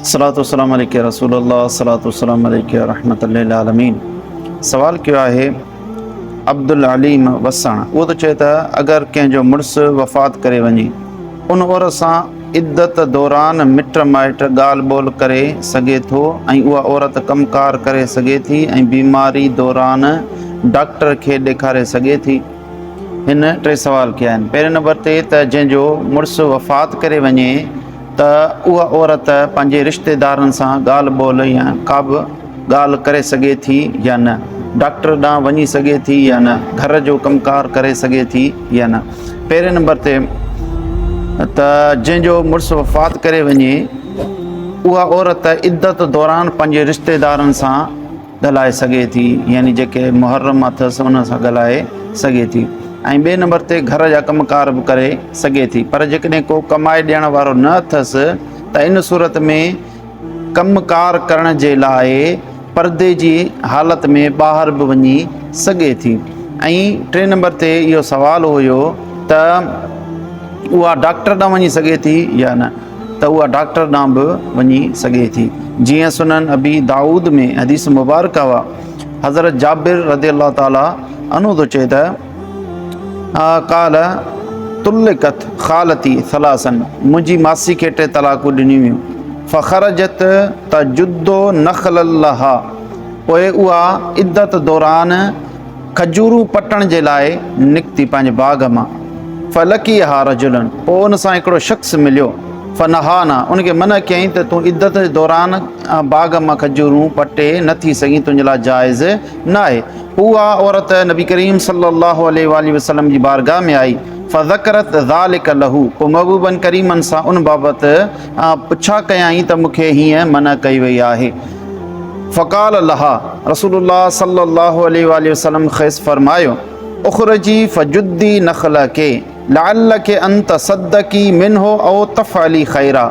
सलातु वस्सलाम अलैका रसूलुल्लाह सलातु वस्सलाम अलैका रहमतुल लिल आलमीन। सवाल कयो आहे अब्दुल अलीम वसण। उहो त चए त अगरि कंहिंजो मुड़ुसु वफ़ात करे वञे उन औरत सां इद्दत दौरान मिट माइट ॻाल्हि ॿोल करे सघे थो ऐं उहा औरत कमकार करे सघे थी ऐं बीमारी दौरान डॉक्टर खे ॾेखारे सघे थी। हिन टे सवाल कया आहिनि। पहिरें नंबर ते त जंहिंजो मुड़ुसु वफ़ात करे वञे त उहा औरत पंहिंजे रिश्तेदारनि सां ॻाल्हि ॿोल या का बि ॻाल्हि करे सघे थी या न, डॉक्टर ॾांहुं वञी सघे थी या न, घर जो कमकार करे सघे थी या न। पहिरें नंबर ते त जंहिंजो मुड़ुसु वफ़ात करे वञे उहा औरत इद्दत दौरान पंहिंजे रिश्तेदारनि सां ॻाल्हाए सघे थी, यानी जेके मुहर्रम अथसि उन सां ॻाल्हाए सघे थी। ऐं ॿिए नंबर ते घर जा कमकार बि करे सघे थी। पर जेकॾहिं को कमाए ॾियण वारो न अथसि त इन सूरत में कमकार करण जे लाइ पर्दे जी हालत में ॿाहिरि बि वञी सघे थी। ऐं टे नंबर ते इहो सुवालु हुयो त उहा डॉक्टर ॾांहुं वञी सघे थी या न, त उहा डॉक्टर ॾांहुं बि वञी सघे थी। जीअं सुनन अबी दाऊद में हदीस मुबारक हुआ, हज़रत जाबिर रज़ियल्लाहु ताला अन्हु थो चए त काल तुल्लिकत ख़ालती सलासन, मुंहिंजी मासी खे 3 तलाक़ूं ॾिनियूं हुयूं। फ़ख़रजत तजुद्दो नख़लल्लहा, पोइ उहा इद्दत दौरान खजूरूं पटण जे लाइ निकिती पंहिंजे बाग़ मां। फ़लकी हा रजुलन, पोइ उन सां हिकिड़ो शख़्स मिलियो। फ़नहाना, उनखे मना कयईं त तूं इद्दत जे दौरान बाग़ मां खजूरूं पटे नथी सघीं, तुंहिंजे लाइ जाइज़ न आहे। उहा औरत नबी करीम सल्लल्लाहु अलैहि वसल्लम जी बारगाह में आई। फ़ज़करत ज़ालिक लहू, पोइ महबूबन करीमनि सां उन बाबति पुछा कयाईं त मूंखे हीअं मना कई वई आहे। फ़क़ाल लहा, रसूलुल्लाह सल्लल्लाहु अलैहि वसल्लम ख़ैस फरमायो, उख़रजी फ़जुद्दी नख़लके लअल्लके अन तसद्दक़ी मिन्हु औ तफ़अली ख़ैरा।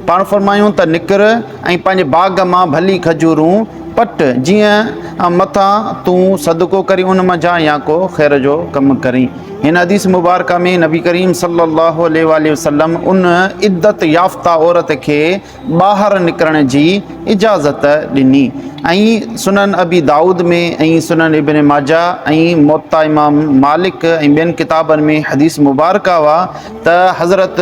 पाण फरमायूं त निकिर ऐं पंहिंजे बाग़ मां भली खजूरूं पट, जीअं मथां तूं सदको करी उन मां जा या को ख़ैर जो कमु करी। हिन हदीस मुबारका में नबी करीम सल्लल्लाहु अलैहि वसल्लम उन इद्दत याफ़्ता औरत खे ॿाहिरि निकिरण जी इजाज़त ॾिनी। ऐं सुनन अबी दाऊद में ऐं सुनन इब्न माजा ऐं मुवत्ता इमाम मालिक ऐं ॿियनि किताबनि में हदीस मुबारका हुआ त हज़रत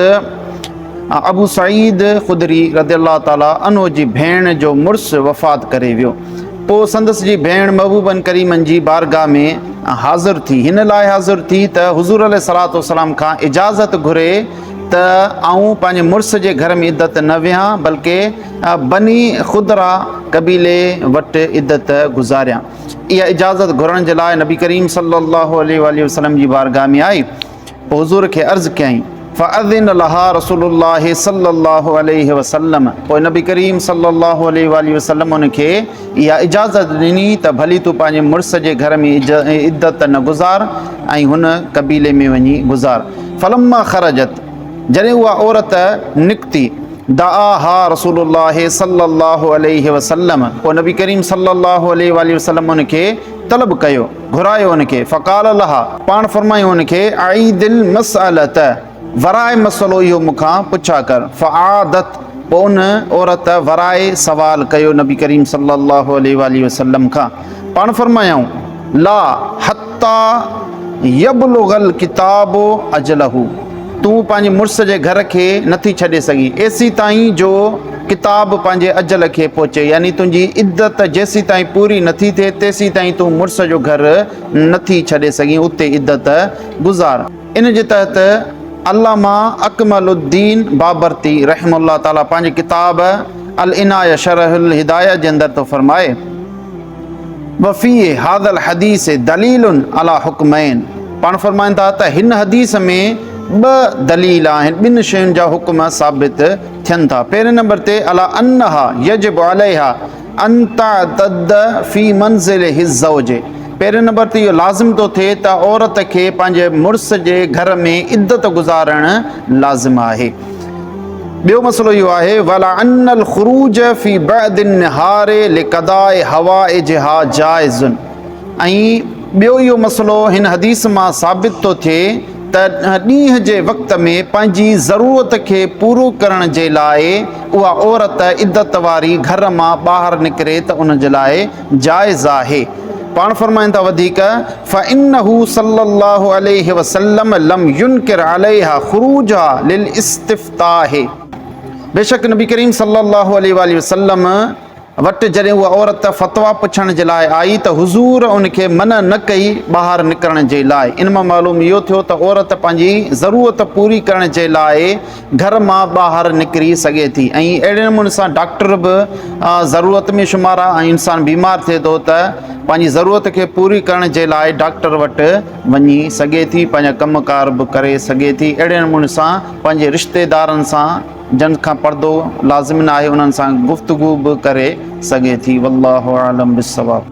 अबू सईद ख़ुदरी रज़ियल्लाहु ताला अन्हु जी भेण जो मुड़ुसु वफ़ात करे वियो। पोइ संदसि जी भेण महबूबन करीमनि जी बारगाह में हाज़िर थी, हिन लाइ हाज़िर थी त हुज़ूर अलैहिस्सलातु वस्सलाम खां इजाज़त घुरे त आऊं पंहिंजे मुड़ुस जे घर में इद्दत न विहां, बल्कि बनी खुदरा कबीले वटि इद्दत गुज़ारियां। इहा इजाज़त घुरण जे लाइ नबी करीम सल्लल्लाहु अलैहि वसल्लम जी बारगाह में आई। पोइ हुज़ूर खे अर्ज़ु कयईं, फ़अज़िन लहा रसूलुल्लाह सल्लल्लाहु अलैहि वसल्लम, पोइ नबी करीम सल्लल्लाहु अलैहि वसल्लम उनखे इहा इजाज़त ॾिनी त भली तूं पंहिंजे मुड़ुस जे घर में इद्दत न गुज़ार ऐं हुन कबीले में वञी गुज़ार। फ़लम्मा ख़रजत, जॾहिं उहा औरत निकिती, दआ रसूलुल्लाह सल्लल्लाहु अलैहि वसल्लम, पोइ नबी करीम सल्लल्लाहु अलैहि वसल्लम उनखे तलब कयो, घुरायो उनखे। फ़क़ाल लहा, पाण फरमायो उनखे, आईदिल मसअलत, वराए मसलो इहो मूंखां पुछा कर। फ़आदत, पोइ उन औरत वराए सवाल कयो नबी करीम सल्लल्लाहु अलैहि वसल्लम खां। पाण फरमायूं, ला हत्ता यबलुगल किताबो अजलहू, तूं पंहिंजे मुड़ुस जे घर खे नथी छॾे सघीं एसी ताईं जो किताब पंहिंजे अजल खे पहुचे, यानी तुंहिंजी इद्दत जेसी ताईं पूरी नथी थिए तेसी ताईं तूं मुड़ुस जो घर नथी छॾे सघीं, उते इद्दत गुज़ार। इन जे तहत अल्लामा अकमलुद्दीन बाबरती रहमहुल्लाह ताला पंहिंजे किताब अल इनाया शरहुल हिदाया जे अंदरि थो फरमाए, वफ़ी हादल हदीस दलीलुन अला हुक्मैन, पाण फरमाइनि था त हिन हदीस में 2 दलील आहिनि, 2 शयुनि जा हुक्म साबित थियनि था। पहिरें नंबर ते अला अन्नहा यजिब अलैहा अन तअद्दद फी मंज़िल हिज़्ज़ौज, पहिरें नंबर ते इहो लाज़िम थो थिए त औरत खे पंहिंजे मुड़ुस जे घर में इद्दत गुज़ारणु लाज़िम आहे। ॿियो मसलो इहो आहे, वला अन्नल ख़ुरूज फी बअदिन नहारे लिक़दाए हवाइजहा जाइज़ुन, ऐं ॿियो इहो मसलो हिन हदीस मां साबित थो थिए त ॾींहं जे वक़्त में पंहिंजी ज़रूरत खे पूरो करण जे लाइ उहा औरत इद्दत वारी घर मां ॿाहिरि निकिरे त उन जे लाइ जाइज़ आहे। पाण फरमाइनि था वधीक फ़इन्नहु सल्लल्लाहु अलैहि वसल्लम लम युनकिर अलैहा खुरूजा लिल इस्तिफ्ताह। बेशक नबी करीम सल्लल्लाहु अलैहि वसल्लम वटि जॾहिं उहा औरत फ़तवा पुछण जे लाइ आई त हुज़ूर उनखे मन न कई ॿाहिरि निकिरण जे लाइ। इन मां मालूम इहो थियो त औरत पंहिंजी ज़रूरत पूरी करण जे लाइ घर मां ॿाहिरि निकिरी सघे थी। ऐं अहिड़े नमूने सां डॉक्टर बि ज़रूरत में शुमार आहे। ऐं इंसानु बीमार थिए थो त पंहिंजी ज़रूरत खे पूरी करण जे लाइ डॉक्टर वटि वञी सघे थी, पंहिंजा कमकार बि करे सघे थी। अहिड़े नमूने सां पंहिंजे रिश्तेदारनि सां जन खां पर्दो लाज़िम आहे उन्हनि सां गुफ़्तगू बि करे सघे थी। वल्लाहु आलम बिस्सवाब।